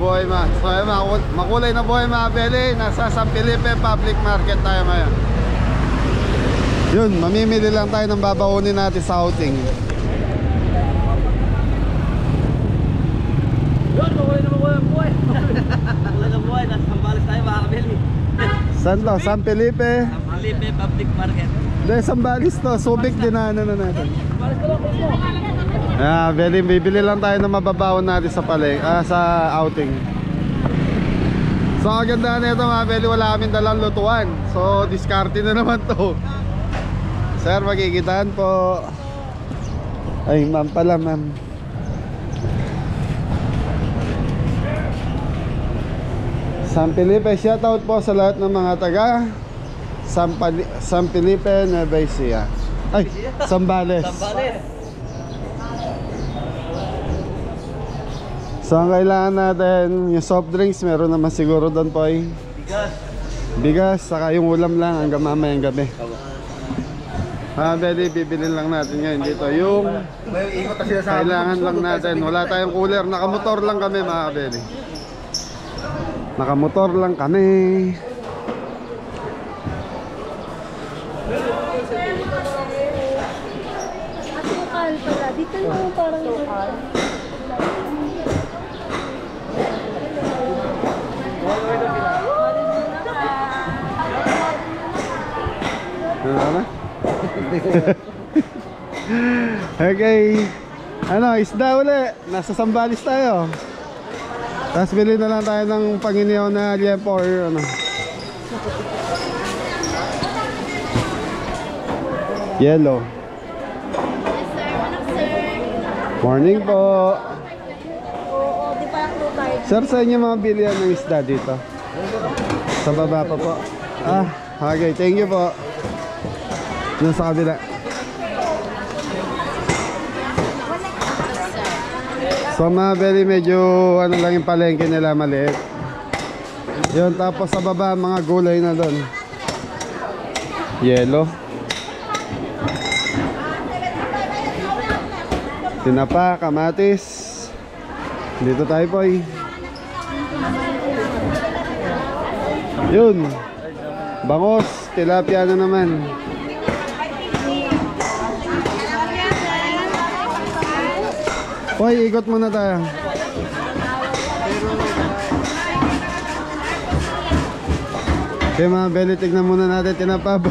buhay ma. So ayun, makulay na buhay mga beli. Nasa San Felipe Public Market tayo ngayon. Yun, mamimili lang tayo ng babaunin natin sa outing. Yun, makulay na makulay ang buhay. Makulay na buhay, nasa Sambales tayo mga kabeli. Saan to? San Felipe? San Felipe Public Market. Hindi, Sambales to. Subic din na natin. Sambales ko lang po. Bibili lang tayo ng mababaon natin sa sa outing. So ang ganda na ito mga beli, wala kaming dalang lutuan. So diskarte na naman to. Sir, magigitan po. Ay, ma'am pala, ma'am. San Felipe, shoutout po sa lahat ng mga taga San Felipe, Nueva Ecija. Ay, Sambales. Sambales. So ang kailangan natin, yung soft drinks, meron naman siguro doon po ay bigas, saka yung ulam lang hanggang mamayang gabi. Beli, bibili lang natin ngayon dito yung kailangan lang natin. Wala tayong cooler, nakamotor lang kami mga beli. Nakamotor lang kami. Asukal pala, dito yung parang lokal. Okay. Ano, isda uli. Nasa Sambales tayo. Tapos bili na lang tayo ng panginihaw na liempo or ano. Yellow. Morning po. Oo, di pa ako card. Sir, sa inyo mga bilihan ng isda dito? Sa baba pa po. Okay, thank you po. Doon sa kabila. So mga beli, medyo ano lang yung palengke nila, maliit. Yun, tapos sa baba mga gulay na doon. Yellow. Tinapa, kamatis. Dito tayo po eh. Yun. Bangos, tilapia na naman. Hoy, ikot muna tayo. Okay mga beli, tignan muna natin. Tinapa ba?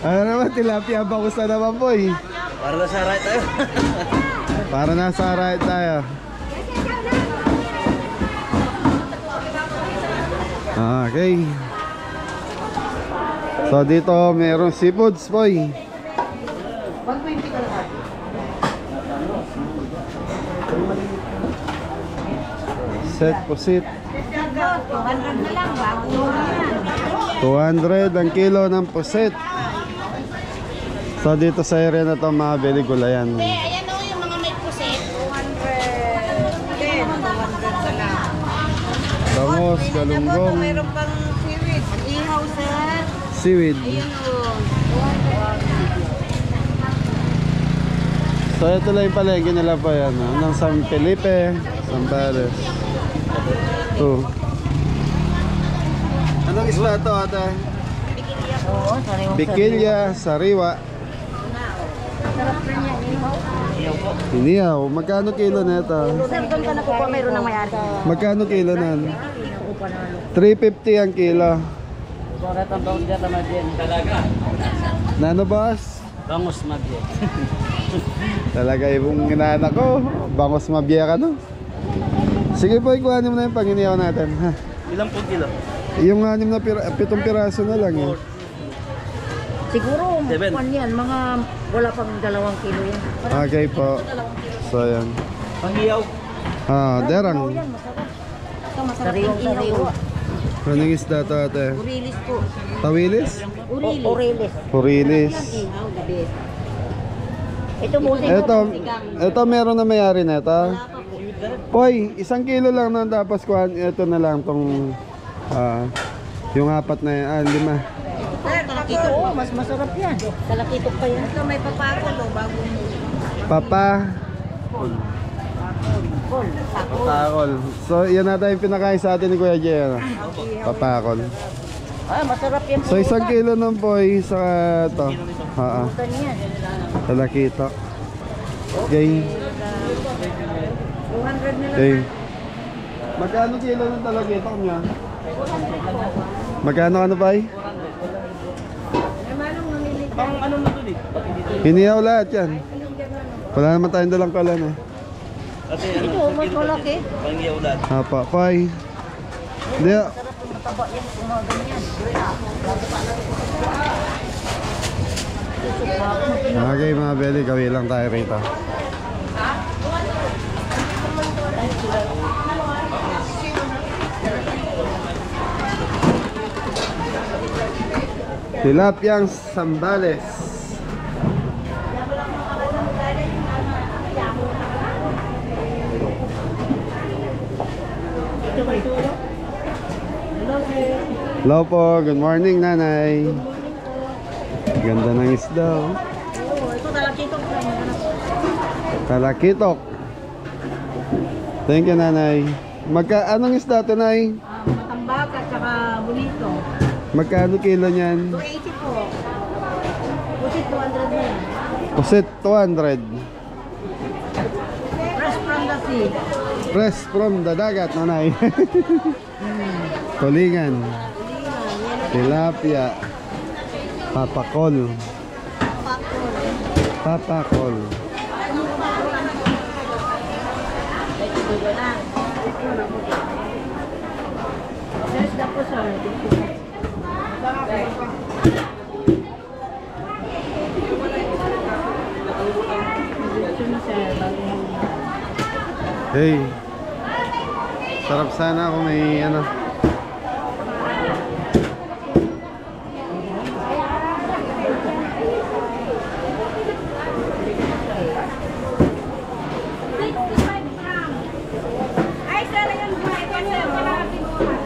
Ano naman, tilapia, bangos na naman po eh. Para nasa right tayo. Para nasa right tayo. Okay. So dito mayroong seafoods po eh. Set pusit. 200 na lang ba? 200 ang kilo ng pusit. So dito sa area na to mga beli gulayan. Ayan o, yung mga may pusit. 200. 200 na lang. Bangos, galunggong, Mayroon pang seaweed. Ihaw, sir. seaweed. Ayun o. So ito lang yung palengke nila po yan. Ng San Felipe, Sambales. Ito. Anong isla ito ate? Oo, sariwang Bikilya, sariwa. sarap rin yan. Ihaw. Inihaw. Magkano kilo na ito? Sir, doon ka nakuha. Mayroon ng may-ari. Magkano kilo na? 350 ang kilo. Bakit ang bangos dyan na dyan? Talaga. Nano boss? Bangos mabye. Talaga yung inaanak ko. Bangos mabiya ka no? Sige po, ikuhanin mo na yung panginihaw natin. Ha? Ilang po kilo? Yung 7 piraso na lang eh. Siguro, 7. yan. Mga wala pang 2 kilo yan. Okay po. So yan. Panghiyaw. Derang. Ito, masarap yung ihaw. Anong isda to ate? Urilis po. Tawilis? Urilis. Purilis. Ihaw, gabi. Ito po, Ito meron na may-ari na ito. Poy, 1 kilo lang nun, tapos kuhan, ito na lang tong yung 4 na yan, 5. Talakito, mas masarap yan. Talakito pa yan. Ito may papakol o bagong... Papa. Papakol. Papakol. Papakol. So, yan natin yung pinakain sa atin ni Kuya Jay. Ano? Papakol. Ah, masarap yan. So, 1 kilo ng boy sa to. Pulutan yan. Talakito. Okay. 200 na lang. Okay. Magkano kilo ng talakito niya? Magkano ano ba? Eh, manong mamili ka. Pang ano na to eh? Hinihaw lahat yan. Wala naman tayong dalang kalan eh. Kasi Ito, mas malaki. pang iulan. Hapa, pay. Hindi. Masarap yung mataba yan. Kung mga ganyan. Okay mga belly, gawin lang tayo rito. Tilapyang sambales. Hello po, good morning nanay. Ganda ng isda oh. Oo, ito talakitok na. Talakitok. Thank you nanay. Anong isda to nay? Matambak at saka bonito. Magkano kilo niyan? 280 po. Pusit 200 na yan. Pusit 200. Fresh from the sea. Fresh from the dagat nanay. Tulingan. Tilapia. Papakol. Papakol. There's the po, sir. Hey. Sarap sana kung may ano.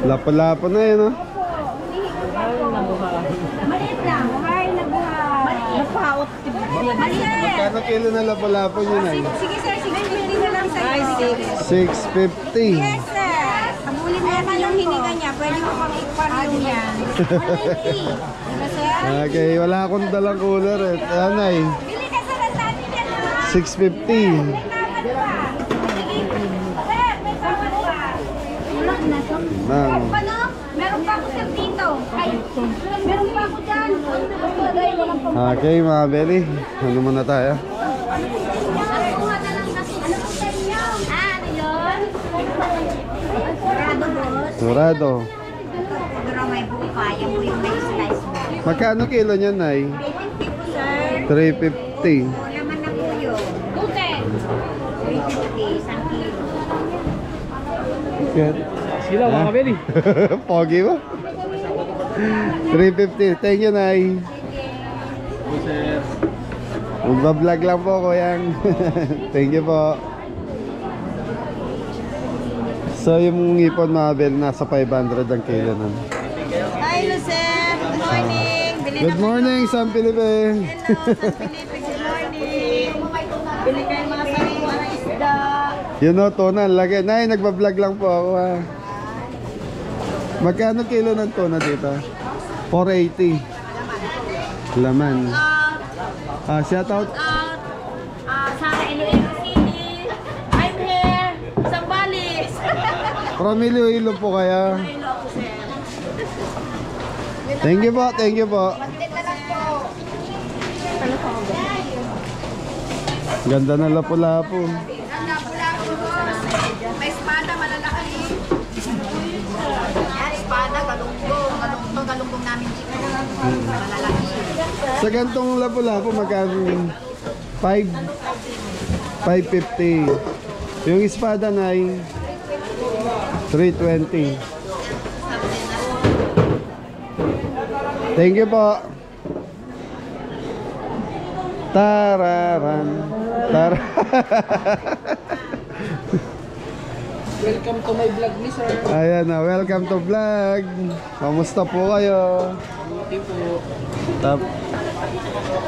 Lapo-lapo na yun oh. Maliit lang. Buhay na buhay. Napaot. Maliit. Magkano kilo na lapo-lapo nyo na yun? Sige sir, 650 na lang sa'yo. 650. Yes sir. Abulin mo naman yung hininga niya. Pwede mo pang ipariw yan. 190. Diba sir? Okay, wala akong dalang cooler eh. Anay, Bili ka sir ang dati niya na. 650. May tawad pa. Sige. Sir, may tawad pa. Wala na to. Ma'am. Ano? Meron pa ako sir dito. Ay, meron pa ako dyan. Okay mga belly, ano muna tayo? Nakuha na lang kasi. Ano po sa inyo? Ano yun? Sigurado boss. Surado. Siguro may buka. Yan po yung may slice mo. Magkano kilo niyan ay? 350 po sir. 350. Laman na po yun. 350, isang kilo. Good. Sila mga belly. Pogi ba? 350. Thank you, Nay. Magbablog lang po, Kuyang. Thank you po. So, yung ngipon mga bel, nasa 500 ang kilo nun. Hi, Lucen. Good morning. Bili Good morning, San Felipe. Good morning. Bili kayo mga sariwa na isda. Yun o, tuna, lagi. Nay, nagbablog lang po ako ha. Magkano kilo ng tuna dito? 480. Laman. Shout out. Sara Iloilo City. I'm here. Sambales. From Iloilo po kaya. Thank you po, thank you po. Ganda na lapu-lapu. May espada malalaki. Yan, espada, galunggong. Galunggong namin dito. Malalaki. Sa gantong lapu-lapu magkano? 550. Yung espada na ay 320. Thank you po. Tararan. Welcome to my vlog ni sir. Ayan na, welcome to vlog. Kamusta po kayo? Buti po.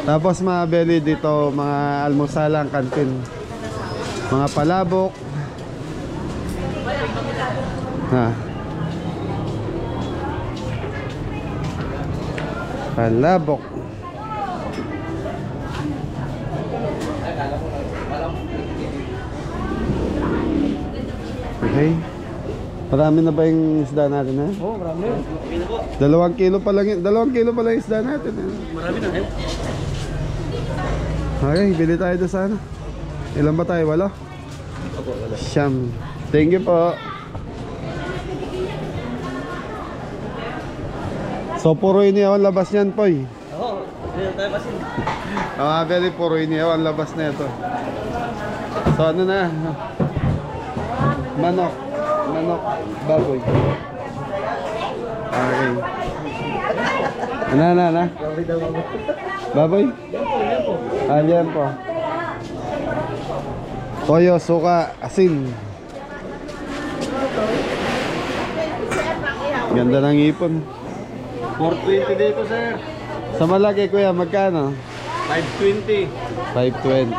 Tapos mga belly dito, mga almusalang kantin. Mga palabok, Ha. Palabok. Okay. Marami na ba yung isda natin, ha? Oo, marami. Marami na po. 2 kilo pa lang, 2 kilo pa lang yung isda natin, ha? Marami na. Okay, bili tayo doon sana. Ilan ba tayo? 8? Opo, wala. Siyam. Thank you po. So puro inihaw ang labas niyan, Poy. Oo, hindi tayo pasin. Mga beli, puro inihaw ang labas na ito. So ano na? Manok. Manok. Baboy. Okay. Ano? Baboy? Yan po. Toyo, suka, asin. Ganda ng ipon. 420 dito, sir. Sa malaki, kuya, magkano? 520. 520.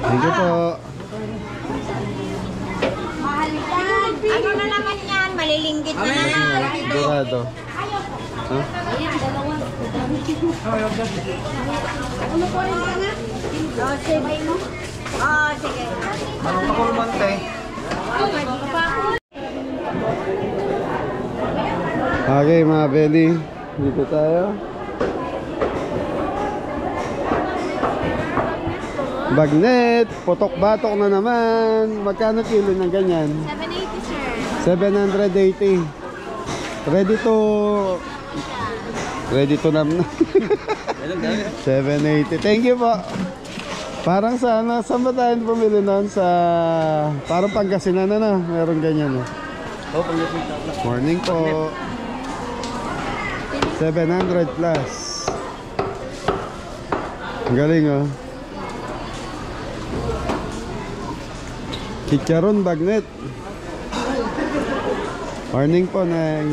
Thank you po. Mahal yan. Ano na naman yan? Malilinggit na naman. Dorado. Huh? Ayan, dalawa. Ano po rin ka nga? Oh, sige mo. Oh, sige. Anong makulmante? Okay, mga belly. Dito tayo. Bagnet. Potok-batok na naman. Magkano kilo ng ganyan? 780, sir. 780. Ready to nam na. 780. Thank you po. Parang sana, saan ba tayo pumili nun? Sa, parang Pangasinan na. Meron ganyan. Oo, pag-ibig. Morning po. 700 plus. Ang galing, oh. Chicharon bagnet. Morning po, Nay.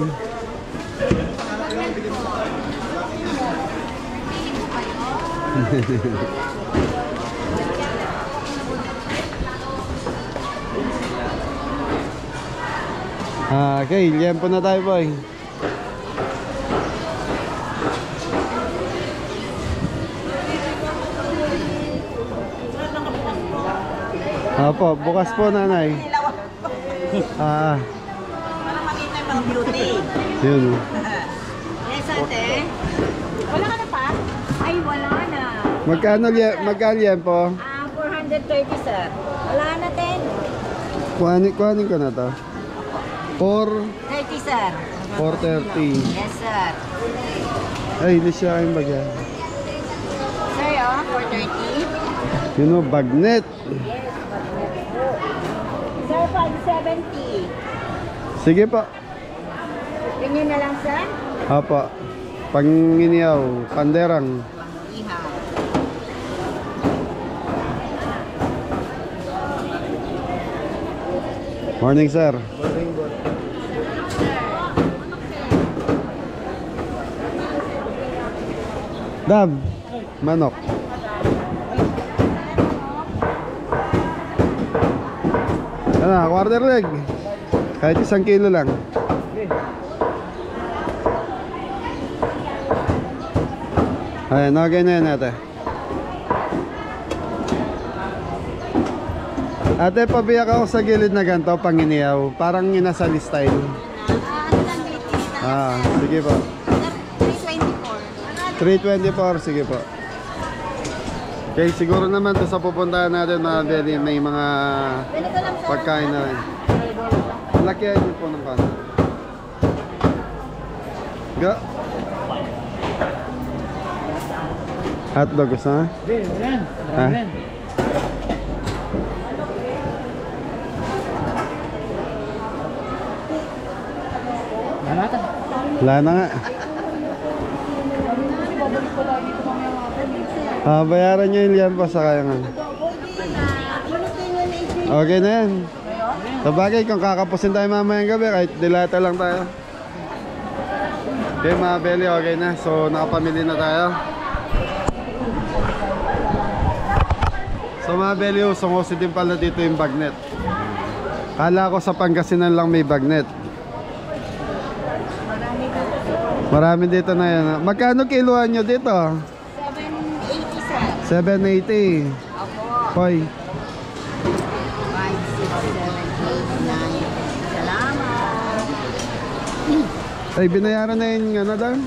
Okay, liempo na tayo, boy. Opo, bukas po, nanay. Para makita yung mga beauty. Yun. Yes, ate. Wala ka na pa? Ay, wala na. Magkano liempo? 430, sir. Wala na, 10. Kuhanin ko na to. 30, sir. 430. Yes, sir. Ay, hindi siya yung bagay. Sir, 430. Yun o, bagnet. Sir, 570. Sige po. Ganyan na lang, sir. Apa. Panginiaw, panderang. Ihaw. Morning, sir. Dab, manok. Ano, quarter leg. Kahit 1 kilo lang. Ayan, okay na yan, ate. Ate, pabiyak ako sa gilid na ganito, panginiyaw. Parang inasali style. Sige po. 324, sige po. Okay, siguro naman to sa pupuntahan natin mga belly, may mga pagkain na rin. Malaki ay po ng kanan. Go. Hotdog gusto na? Ha? Wala na nga. Bayaran nyo yung liyan pa sa kaya nga. Okay na yan. Sabagay kung kakapusin tayo mamayang gabi, kahit dilata lang tayo. Okay mga belly, okay na. So nakapamili na tayo. So mga belly, sumusi din pala dito yung bagnet. Kala ko sa Pangasinan lang may bagnet. Marami dito na yan. Magkano kiluhan nyo dito? 780 sir. 780. Opo. Hoy. 5, 6, 7, 8, 9. Salamat. Ay, binayaran na yung ano doon?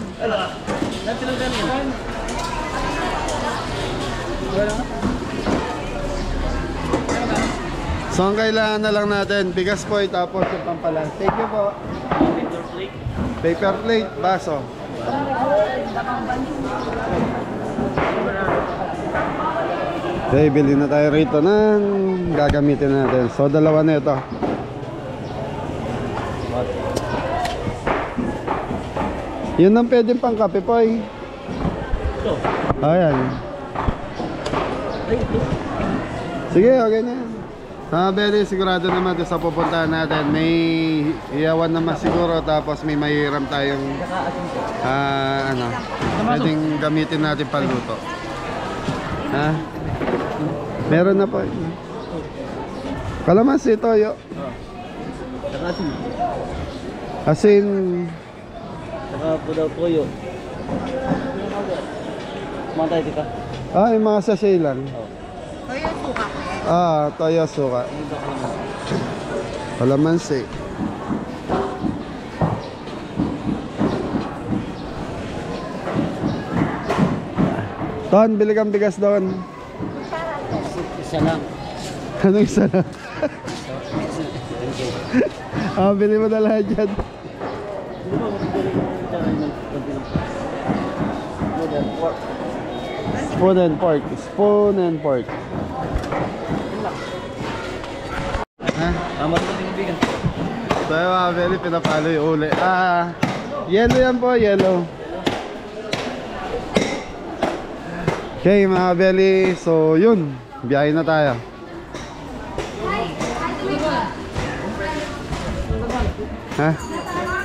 So ang kailangan na lang natin, bigas po tapos yung pampalan. Thank you po. Paper plate, baso. Okay, bili na tayo rito ng gagamitin natin. So dalawa na ito. Yun ang pwedeng pang kape po eh. Ayan. Sige, okay na. Very sigurado naman doon sa pupuntahan natin. May iyawan naman siguro. Tapos may mahiram tayong pwedeng gamitin natin panluto. Ha? Meron na po. Kalamansi, toyo. Asin. Saka po daw toyo. Mantay dito. Yung mga sachet lang. Toyo suka. Toyo suka. Kalamansi. Don, bili kang bigas doon. Isa lang. Anong isa lang? Bili mo na lahat dyan. Spoon and pork. Spoon and pork. Marunong yung bigan. So yung mga belly, pinapalo yung uli. Yellow yan po, yellow. Okay mga belly, so yun, biyahe na tayo.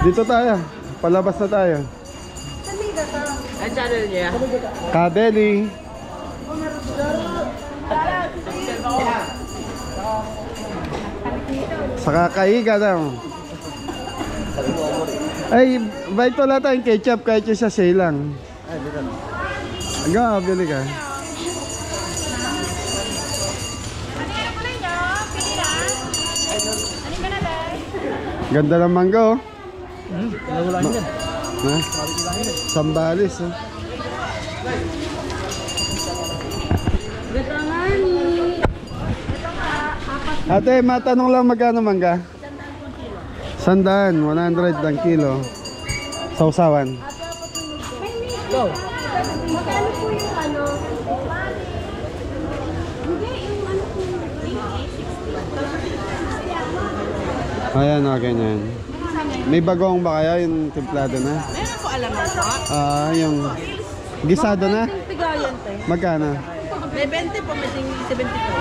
Dito tayo, palabas na tayo. Ang channel niya? Kabeli. Saka kaiga na. Ay, bait wala tayong ketchup kahit yung sachet lang. Hanggang bili ka. Ganda ng mangga oh. Na? Sambalis oh. Ate, matanong lang magkano mangga? 100, 100 ang kilo. Sausawan. Go. Magkano po yung ano? Hindi, yung ano po yung Ayan, okay na yan. May bagong ba kaya yung templado na? Meron po alam mo po. Yung gisado na? Tigayan te. Magkano? May 20 po, may 70 po.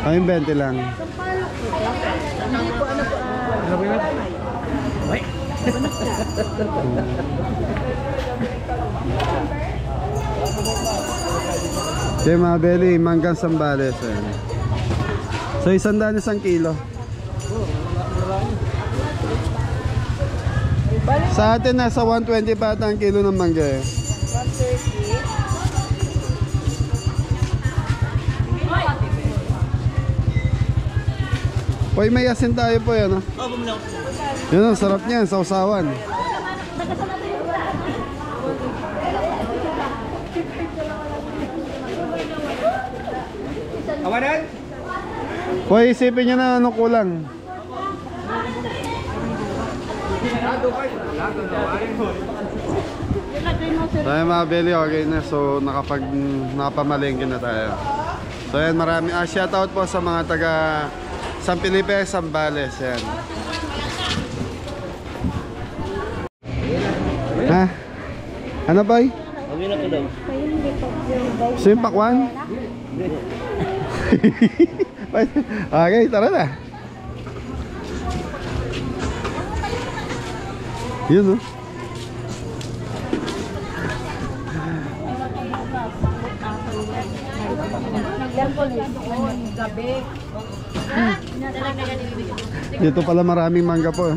Yung 20 lang. Hindi po ano po. Okay mga belly, manggang Sambales. Ayan. So 100 isang kilo. Sa atin nasa 120 pa ata ang kilo ng mangga eh. 130. Hoy, may asin tayo po yan. Oh, bumili ako. Yun ang sarap niyan, sausawan. Kawanan? Hoy, isipin nyo na ano kulang. Tayo mga belly, okay na. So nakapamalengke na tayo. So yan, marami. Shoutout po sa mga taga San Felipe, Sambales. Yan. Ha? Ano ba? Sabi na ko daw. So yung pakwan? Okay, tara na. Yun oh. Gabi. Dito pala maraming mangga po.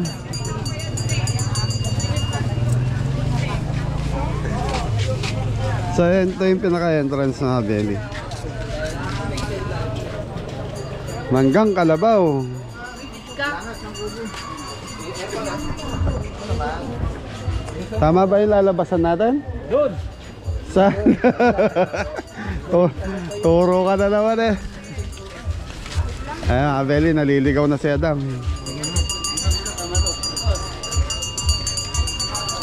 So yan, ito yung pinaka-entrance ng Habeli. Manggang kalabaw. Tama ba yung lalabasan natin? Doon. Sa turo ka na naman eh. Ayan, Habeli, naliligaw na si Adam.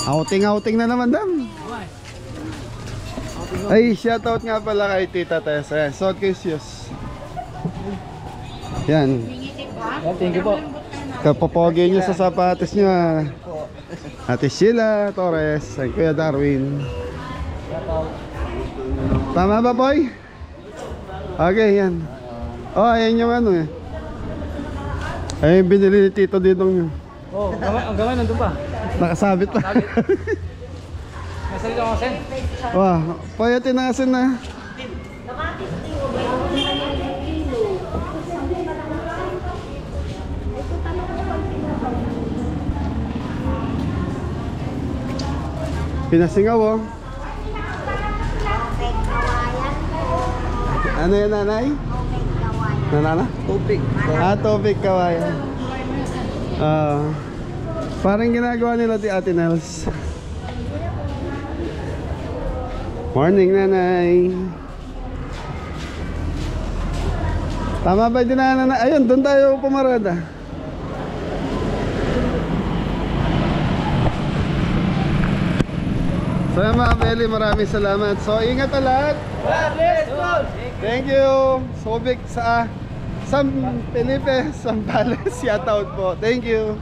Outing na naman, Dam. Ay, shoutout nga pala kay Tita Tessa. Ayan, suot ko yung shoes. Yan. Thank you po. Kapopogi nyo sa sapatos nyo. Ate Sheila Torres, ay Kuya Darwin. Tama ba, boy? Okay, yan. Oh, ayan yung ano eh. Ayun yung binili ni Tito Didong nyo. Oh, ang gamay nandun pa. Nakasabit pa. Nasa dito ako, Sen. Wah, paya tinasin na. Pinasingaw oh. Ano yan, nanay? Nanana? Tubig. Tubig kawayan. Parang ginagawa nila di Ate Nels. Morning, nanay. Tama ba din na nanay? Ayun, doon tayo pumarada. So yan mga Habeli, maraming salamat. So ingat na lahat. Thank you. Subic sa San Felipe, Zambales, shoutout po. Thank you.